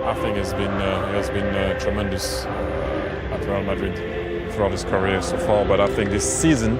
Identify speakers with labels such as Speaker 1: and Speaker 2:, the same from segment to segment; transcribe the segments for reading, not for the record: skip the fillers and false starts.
Speaker 1: I think he has been tremendous at Real Madrid throughout his career so far. But I think this season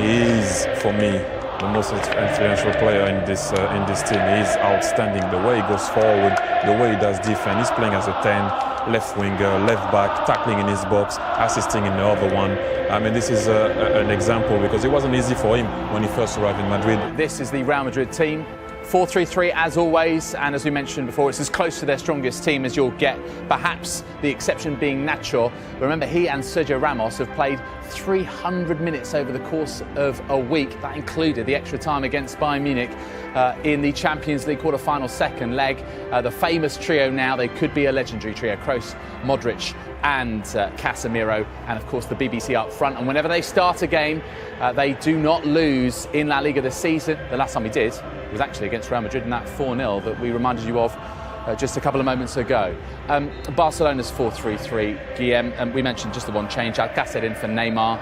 Speaker 1: he is, for me, the most influential player in this team. He's outstanding. The way he goes forward, the way he does defense. He's playing as a 10, left winger, left back, tackling in his box, assisting in the other one. I mean, this is an example because it wasn't easy for him when he first arrived in Madrid.
Speaker 2: This is the Real Madrid team. 4-3-3 as always, and as we mentioned before, it's as close to their strongest team as you'll get, perhaps the exception being Nacho. Remember, he and Sergio Ramos have played 300 minutes over the course of a week. That included the extra time against Bayern Munich in the Champions League quarter-final second leg. The famous trio now, they could be a legendary trio, Kroos, Modric and Casemiro, and of course the BBC up front. And whenever they start a game, they do not lose in La Liga this season. The last time we did was actually against Real Madrid in that 4-0 that we reminded you of just a couple of moments ago. Barcelona's 4-3-3, Guillem, we mentioned just the one change, Alcácer in for Neymar.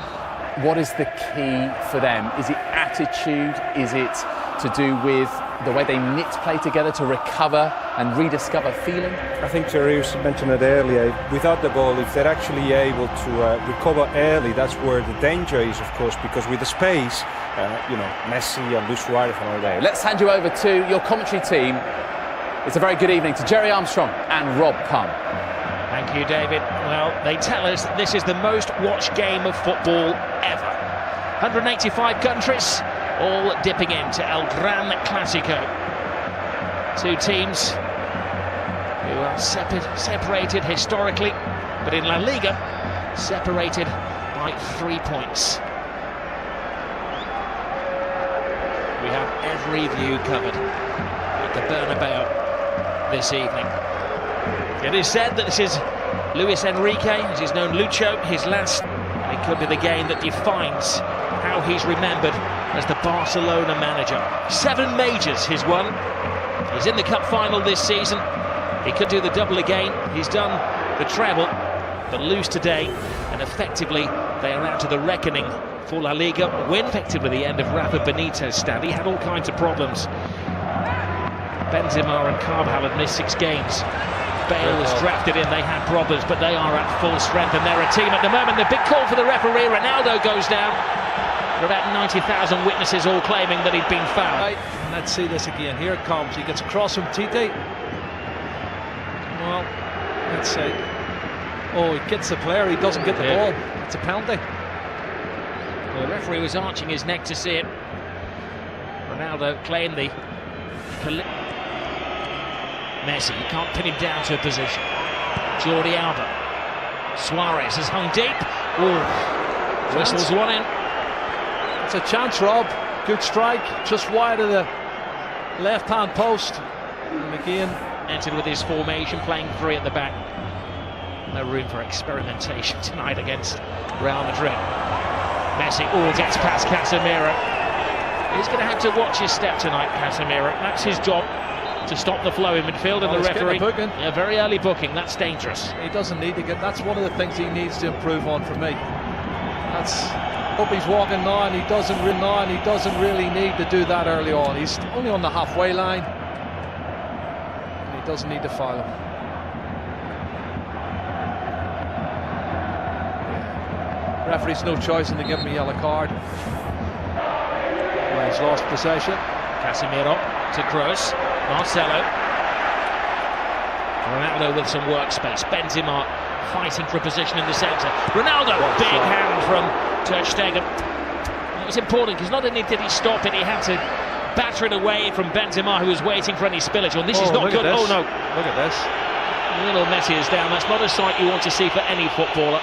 Speaker 2: What is the key for them? Is it attitude? Is it to do with the way they knit play together to recover and rediscover feeling?
Speaker 3: I think Thierry mentioned it earlier. Without the ball, if they're actually able to recover early, that's where the danger is, of course, because with the space, Messi and Luis Suarez and all that.
Speaker 2: Let's hand you over to your commentary team. It's a very good evening to Jerry Armstrong and Rob Palm.
Speaker 4: Thank you, David. Well, they tell us that this is the most watched game of football ever. 185 countries, all dipping into El Gran Clásico. Two teams who are separated historically, but in La Liga, separated by 3 points. We have every view covered at the Bernabeu this evening. It is said that this is Luis Enrique, as he's known Lucho, his last. It could be the game that defines how he's remembered as the Barcelona manager. 7 majors he's won. He's in the cup final this season. He could do the double again. He's done the treble, but lose today, and effectively they are out to the reckoning for La Liga. Win effectively the end of Rafa Benitez's stand. He had all kinds of problems. Benzema and Carvajal had missed 6 games. Bale was drafted in, they had problems, but they are at full strength and they're a team at the moment. The big call for the referee, Ronaldo goes down. There are about 90,000 witnesses all claiming that he'd been fouled.
Speaker 5: Right. Let's see this again. Here it comes. He gets across from Tite. Well, let's see. Oh, he gets the player, he doesn't get the ball. It's a penalty.
Speaker 4: The referee was arching his neck to see it. Ronaldo claimed the... Messi, you can't pin him down to a position. Jordi Alba. Suarez has hung deep. Ooh. Whistles one in.
Speaker 5: It's a chance, Rob. Good strike, just wide of the left-hand post. And again,
Speaker 4: entered with his formation, playing 3 at the back. No room for experimentation tonight against Real Madrid. Messi gets past Casemiro. He's going to have to watch his step tonight, Casemiro. That's his job, to stop the flow in midfield, and the referee. A very early booking, that's dangerous.
Speaker 5: He doesn't need to get. That's one of the things he needs to improve on for me. That's up. He's walking now, and he doesn't really need to do that early on. He's only on the halfway line, and he doesn't need to foul him. Referee's no choice in to give him a yellow card. Well, he's lost possession.
Speaker 4: Casemiro to Kroos. Marcelo. Ronaldo with some workspace. Benzema fighting for a position in the centre. Ronaldo, big hand from Ter Stegen. It was important because not only did he stop it, he had to batter it away from Benzema, who was waiting for any spillage. This is not good. Oh no!
Speaker 5: Look at this.
Speaker 4: Little Messi is down. That's not a sight you want to see for any footballer.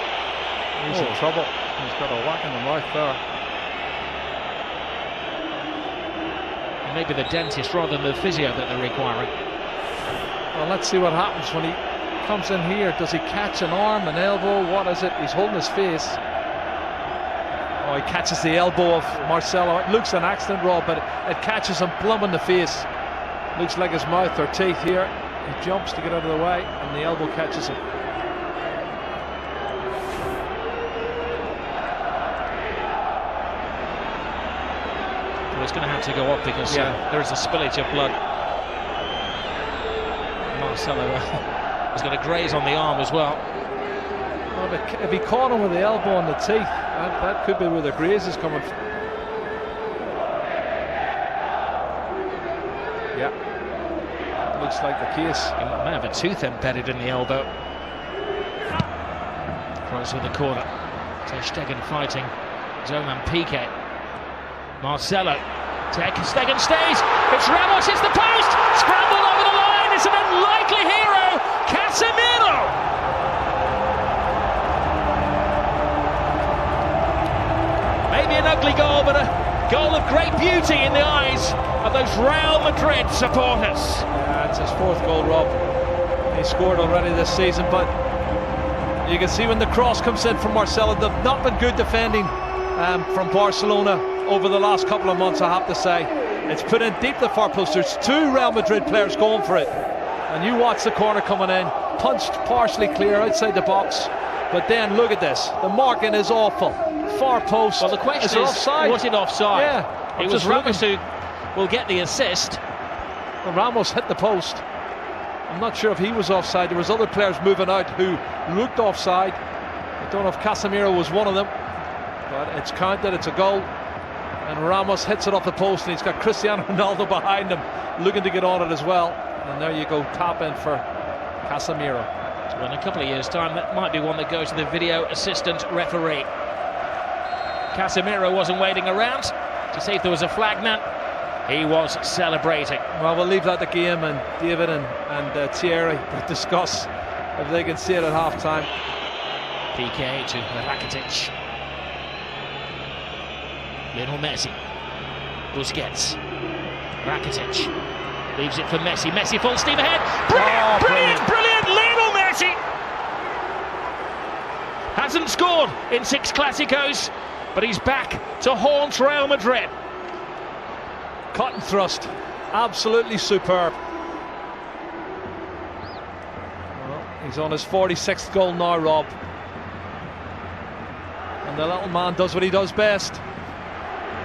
Speaker 5: He's in trouble. He's got a whack in the mouth there.
Speaker 4: Maybe the dentist rather than the physio that they're requiring.
Speaker 5: Well, let's see what happens when he comes in here. Does he catch an arm, an elbow? What is it? He's holding his face. Oh, he catches the elbow of Marcelo. It looks an accident, Rob, but it catches him plumb in the face. Looks like his mouth or teeth here. He jumps to get out of the way, and the elbow catches him.
Speaker 4: It's going to have to go up because there is a spillage of blood. Marcelo He's got a graze on the arm as well.
Speaker 5: Oh, but if he caught him with the elbow on the teeth, that could be where the graze is coming from. Yeah, looks like the case.
Speaker 4: He may have a tooth embedded in the elbow. Cross with the corner. Ter Stegen fighting his own man Piqué. Marcelo. Ter Stegen stays. It's Ramos, it's the post. Scrambled over the line. It's an unlikely hero. Casemiro. Maybe an ugly goal, but a goal of great beauty in the eyes of those Real Madrid supporters.
Speaker 5: Yeah, it's his 4th goal, Rob. He scored already this season, but you can see when the cross comes in from Marcelo, they've not been good defending from Barcelona over the last couple of months, I have to say. It's put in deep the far post. There's 2 Real Madrid players going for it. And you watch the corner coming in, punched partially clear outside the box. But then look at this, the marking is awful. Far post.
Speaker 4: Well, the question is
Speaker 5: offside?
Speaker 4: was it offside?
Speaker 5: Yeah.
Speaker 4: It was Ramos who will get the assist.
Speaker 5: Well, Ramos hit the post. I'm not sure if he was offside. There was other players moving out who looked offside. I don't know if Casemiro was one of them. But it's counted, it's a goal. And Ramos hits it off the post, and he's got Cristiano Ronaldo behind him looking to get on it as well. And there you go, tap in for Casemiro.
Speaker 4: So in a couple of years' time, that might be one that goes to the video assistant referee. Casemiro wasn't waiting around to see if there was a flag now. He was celebrating.
Speaker 5: Well, we'll leave that to game, and David and Thierry to discuss if they can see it at half-time.
Speaker 4: Piqué to Rakitic. Lionel Messi. Busquets. Rakitic. Leaves it for Messi. Messi full steam ahead. Brilliant! Lionel Messi! Hasn't scored in 6 Clásicos, but he's back to haunt Real Madrid.
Speaker 5: Cut and thrust. Absolutely superb. Well, he's on his 46th goal now, Rob. And the little man does what he does best.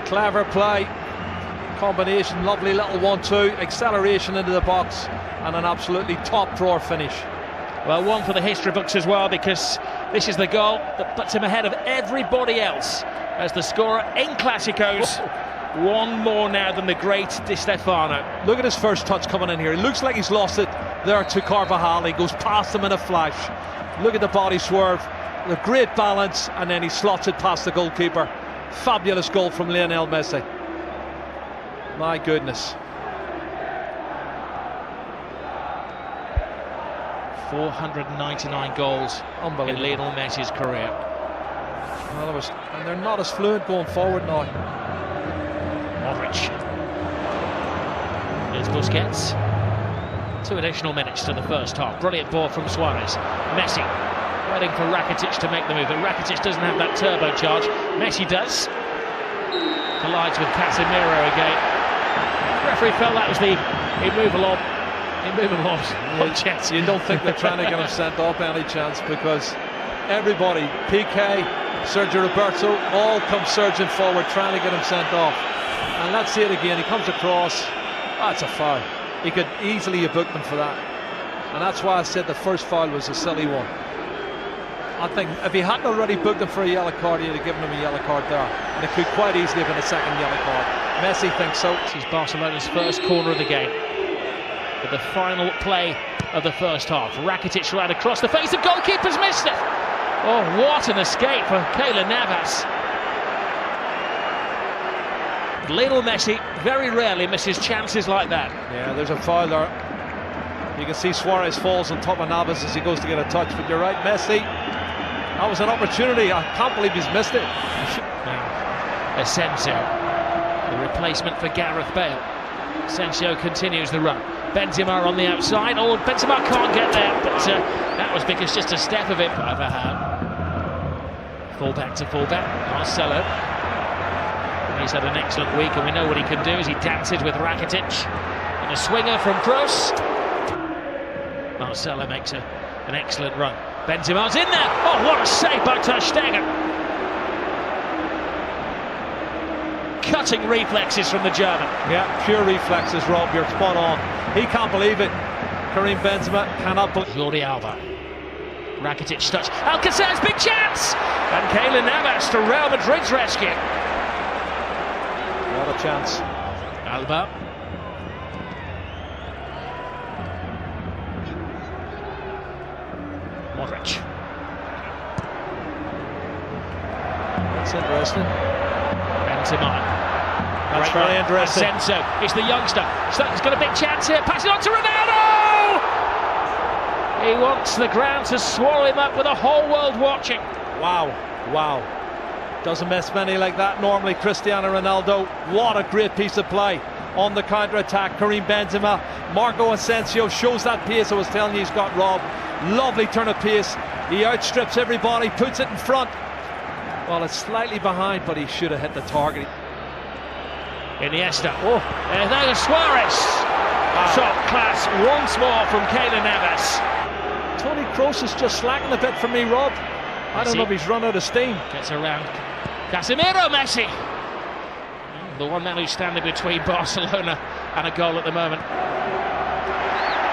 Speaker 5: Clever play, combination, lovely little 1-2, acceleration into the box, and an absolutely top drawer finish.
Speaker 4: Well, one for the history books as well, because this is the goal that puts him ahead of everybody else as the scorer in Clásicos. One more now than the great Di Stefano.
Speaker 5: Look at his first touch coming in here. It looks like he's lost it there to Carvajal. He goes past him in a flash. Look at the body swerve, the great balance, and then he slots it past the goalkeeper. Fabulous goal from Lionel Messi. My goodness.
Speaker 4: 499 goals in Lionel Messi's career.
Speaker 5: Well, and they're not as fluent going forward now.
Speaker 4: Modric. Here's Busquets. 2 additional minutes to the first half. Brilliant ball from Suarez. Messi waiting for Rakitic to make the move, but Rakitic doesn't have that turbocharge. Messi does. Collides with Casemiro again. The referee felt that was the immovable object.
Speaker 5: You don't think they're trying to get him sent off any chance, because everybody, Piqué, Sergio Roberto, all come surging forward trying to get him sent off. And let's see it again. He comes across. That's a foul. He could easily have booked him for that. And that's why I said the first foul was a silly one. I think if he hadn't already booked him for a yellow card, he'd have given him a yellow card there. And it could quite easily have been a second yellow card. Messi thinks so.
Speaker 4: This is Barcelona's first corner of the game. But the final play of the first half. Rakitic right across the face of goalkeepers, missed it. Oh, what an escape for Keylor Navas. Lionel Messi very rarely misses chances like that.
Speaker 5: Yeah, there's a foul there. You can see Suarez falls on top of Navas as he goes to get a touch, but you're right, Messi. That was an opportunity. I can't believe he's missed it.
Speaker 4: Asensio, the replacement for Gareth Bale. Asensio continues the run. Benzema on the outside. Oh, Benzema can't get there, but that was because just a step of it. Fullback to fullback. Marcelo. He's had an excellent week, and we know what he can do as he dances with Rakitic. And a swinger from Kroos. Marcelo makes an excellent run. Benzema's in there. Oh, what a save by Ter Stegen. Cutting reflexes from the German.
Speaker 5: Yeah, pure reflexes, Rob. You're spot on. He can't believe it. Karim Benzema cannot believe.
Speaker 4: Jordi Alba. Rakitic touch. Alcacer's big chance! And Keylor Navas to Real Madrid's rescue.
Speaker 5: What a chance.
Speaker 4: Alba. Modric.
Speaker 5: That's interesting.
Speaker 4: Benzema.
Speaker 5: That's very interesting.
Speaker 4: Asensio, it's the youngster. He's got a big chance here. Pass it on to Ronaldo! He wants the ground to swallow him up with the whole world watching.
Speaker 5: Wow, wow. Doesn't miss many like that normally. Cristiano Ronaldo, what a great piece of play on the counter-attack. Karim Benzema, Marco Asensio shows that pace I was telling you he's got, Rob. Lovely turn of pace. He outstrips everybody, puts it in front. Well, it's slightly behind, but he should have hit the target.
Speaker 4: Iniesta. Oh, there's Suarez. Top class once more from Keylor Navas.
Speaker 5: Toni Kroos is just slacking a bit for me, Rob. I don't know if he's run out of steam.
Speaker 4: Gets around Casemiro. Messi, the one man who's standing between Barcelona and a goal at the moment.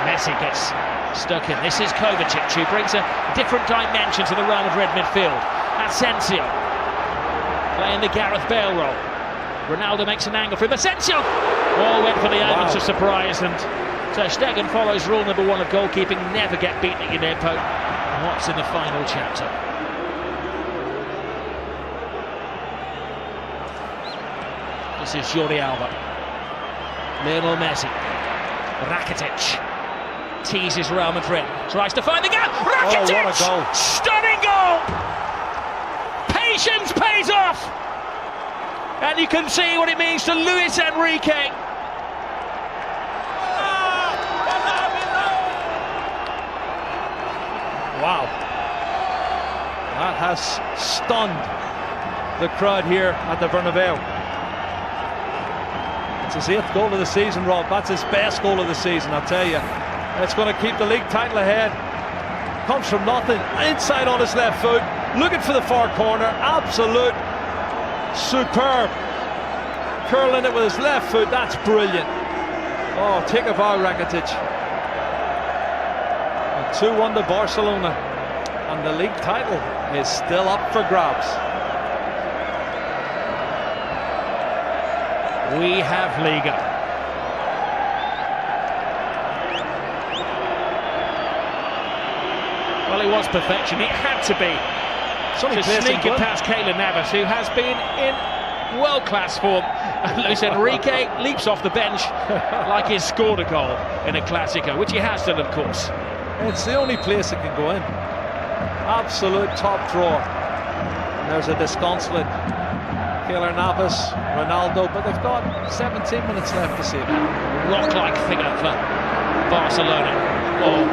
Speaker 4: Messi gets stuck in. This is Kovacic, who brings a different dimension to the Real Madrid midfield. Asensio playing the Gareth Bale role. Ronaldo makes an angle for him. Asensio! All went for the elements of surprise, and Ter Stegen follows rule number 1 of goalkeeping: never get beaten at your near post. And what's in the final chapter? This is Jordi Alba. Lionel Messi. Rakitic teases Real Madrid. Tries to find the gap. Rakitic!
Speaker 5: Oh, what a goal.
Speaker 4: Stunning goal! Patience pays off! And you can see what it means to Luis Enrique.
Speaker 5: Wow. That has stunned the crowd here at the Bernabeu. It's his 8th goal of the season, Rob. That's his best goal of the season, I'll tell you. It's going to keep the league title ahead. Comes from nothing, inside on his left foot, looking for the far corner. Absolute superb. Curling it with his left foot, that's brilliant. Oh, take a bow, Rakitic. 2-1 to Barcelona, and the league title is still up for grabs.
Speaker 4: We have Liga. Well, he was perfection. It had to be. To sneak it past Keylor Navas, who has been in world-class form. Luis Enrique leaps off the bench like he's scored a goal in a Clásico, which he has done, of course.
Speaker 5: It's the only place it can go in. Absolute top drawer. And there's a disconsolate Keylor Navas, Ronaldo, but they've got 17 minutes left to see it.
Speaker 4: Rock-like figure for Barcelona. Oh,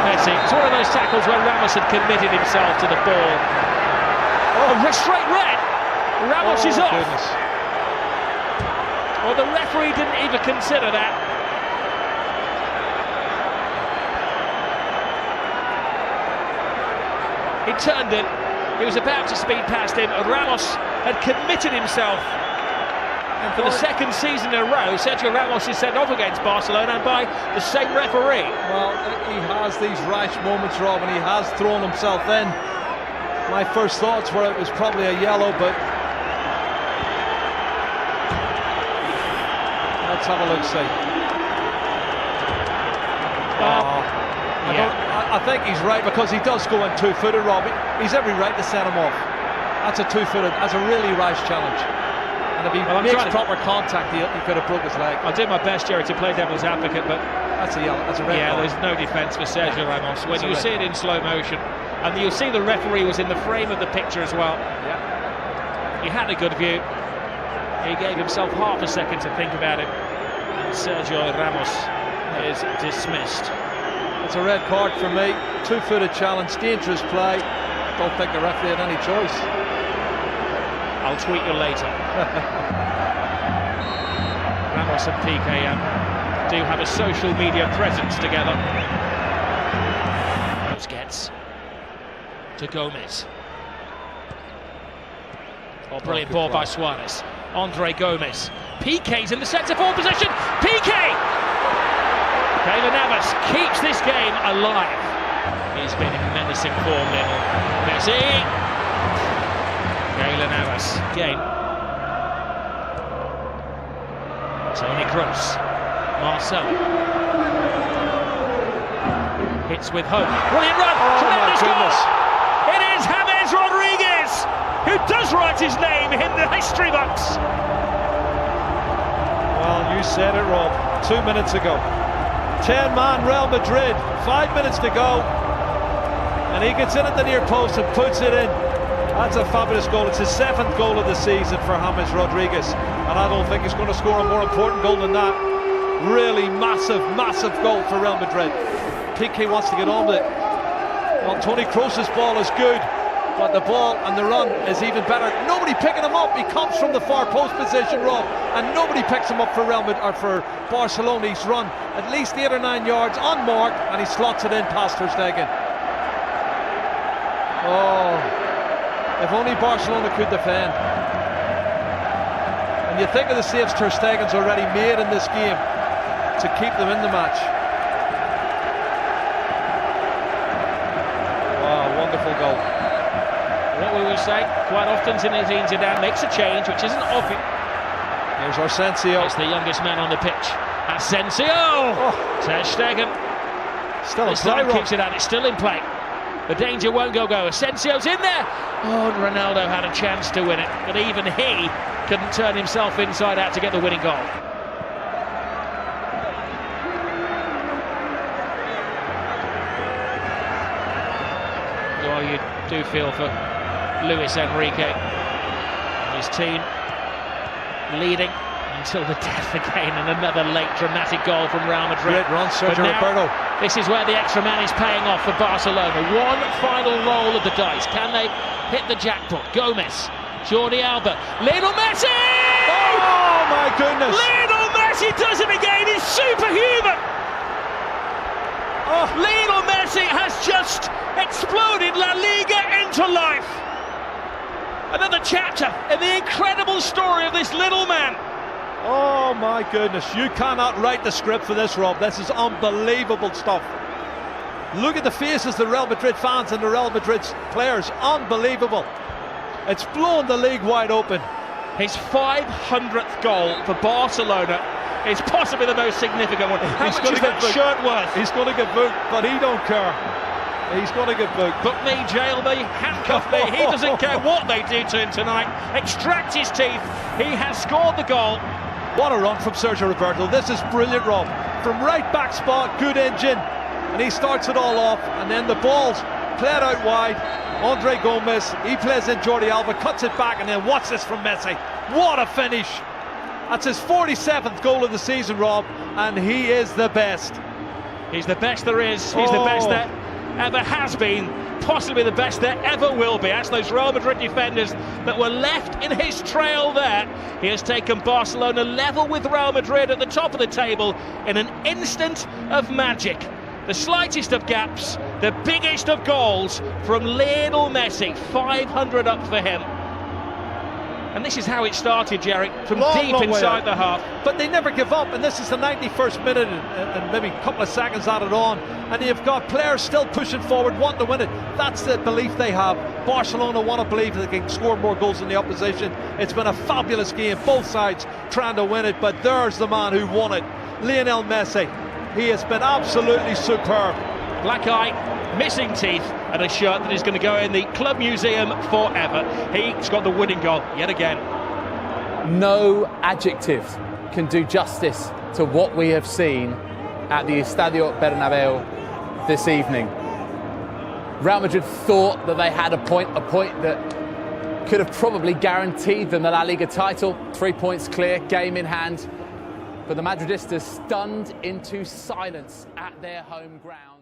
Speaker 4: Messi. It's one of those tackles where Ramos had committed himself to the ball. Oh, straight red. Ramos is off.
Speaker 5: Goodness.
Speaker 4: Well, the referee didn't even consider that. He turned it. He was about to speed past him. Ramos had committed himself. And for the second season in a row, Sergio Ramos is sent off against Barcelona by the same referee.
Speaker 5: Well, he has these rash moments, Rob, and he has thrown himself in. My first thoughts were it was probably a yellow, but let's have a look, see. I think he's right, because he does go in two-footed, Rob. He's every right to send him off. That's a two-footed, that's a really rash challenge. And if he makes proper contact, he could have broke his leg.
Speaker 4: I'll do my best, Jerry, to play devil's advocate, but
Speaker 5: that's a yellow, that's a red card.
Speaker 4: There's no defence for Sergio Ramos. When you see it in slow motion, and you'll see the referee was in the frame of the picture as well.
Speaker 5: Yeah.
Speaker 4: He had a good view. He gave himself half a second to think about it. And Sergio Ramos is dismissed.
Speaker 5: It's a red card for me. Two-footed challenge, dangerous play. Don't think the referee had any choice.
Speaker 4: I'll tweet you later. Ramos and Piqué do have a social media presence together. Busquets to Gomez. Oh, brilliant ball by Suarez. Andre Gomez. Piqué's in the centre forward position. Piqué! Keylor Navas keeps this game alive. He's been in menacing form, Lionel Messi. Keylor Navas again. Toni Kroos. Marcelo. Hits with hope. Brilliant run. Tremendous goal. It is James Rodriguez who does write his name in the history books.
Speaker 5: Well, you said it, Rob, 2 minutes ago. 10-man Real Madrid, 5 minutes to go. And he gets in at the near post and puts it in. That's a fabulous goal. It's his 7th goal of the season for James Rodriguez. And I don't think he's going to score a more important goal than that. Really massive, massive goal for Real Madrid. Piqué wants to get on with it. Well, Toni Kroos' ball is good, but the ball and the run is even better. Nobody picking him up. He comes from the far post position, Rob, and nobody picks him up for Real Madrid or for Barcelona. He's run at least 8 or 9 yards unmarked, and he slots it in past Ter Stegen. Oh, if only Barcelona could defend. And you think of the saves Ter Stegen's already made in this game to keep them in the match. Wow, wonderful goal.
Speaker 4: What we will say quite often, Zinedine Zidane makes a change which isn't obvious.
Speaker 5: Here's Asensio.
Speaker 4: It's the youngest man on the pitch. Asensio! Ter Stegen.
Speaker 5: Still in
Speaker 4: This
Speaker 5: play,
Speaker 4: time keeps it out. It's still in play. The danger won't go. Asensio's in there. Oh, and Ronaldo had a chance to win it, but even he couldn't turn himself inside out to get the winning goal. Oh, you do feel for Luis Enrique and his team leading until the death again, and another late dramatic goal from Real Madrid.
Speaker 5: Great run, Sergio Roberto.
Speaker 4: This is where the extra man is paying off for Barcelona. One final roll of the dice. Can they hit the jackpot? Gomez, Jordi Alba, Lionel Messi!
Speaker 5: Oh my goodness!
Speaker 4: Lionel Messi does it again. He's superhuman. Oh, Lionel Messi has just exploded La Liga into life. Another chapter in the incredible story of this little man.
Speaker 5: Oh my goodness, you cannot write the script for this, Rob. This is unbelievable stuff. Look at the faces of the Real Madrid fans and the Real Madrid players. Unbelievable. It's blown the league wide open.
Speaker 4: His 500th goal for Barcelona is possibly the most significant one. How much is that shirt worth?
Speaker 5: He's going to get booked, but he don't care. He's going to get booked.
Speaker 4: Book me, jail me, handcuff me. He doesn't care what they do to him tonight. Extract his teeth. He has scored the goal.
Speaker 5: What a run from Sergio Roberto. This is brilliant, Rob. From right back spot, good engine. And he starts it all off. And then the ball's played out wide. Andre Gomez, he plays in Jordi Alba, cuts it back, and then watch this from Messi. What a finish. That's his 47th goal of the season, Rob. And he is the best.
Speaker 4: He's the best there is. He's the best there ever has been. Possibly the best there ever will be. That's those Real Madrid defenders that were left in his trail there. He has taken Barcelona level with Real Madrid at the top of the table in an instant of magic. The slightest of gaps, the biggest of goals from Lionel Messi. 500 up for him. And this is how it started, Jerry, from deep inside the half.
Speaker 5: But they never give up, and this is the 91st minute and maybe a couple of seconds added on, and you've got players still pushing forward, wanting to win it. That's the belief they have. Barcelona want to believe that they can score more goals than the opposition. It's been a fabulous game, both sides trying to win it, but there's the man who won it, Lionel Messi. He has been absolutely superb.
Speaker 4: Black eye, missing teeth, and a shirt that is going to go in the club museum forever. He's got the winning goal yet again.
Speaker 2: No adjective can do justice to what we have seen at the Estadio Bernabeu this evening. Real Madrid thought that they had a point that could have probably guaranteed them the La Liga title. 3 points clear, game in hand. But the Madridistas stunned into silence at their home ground.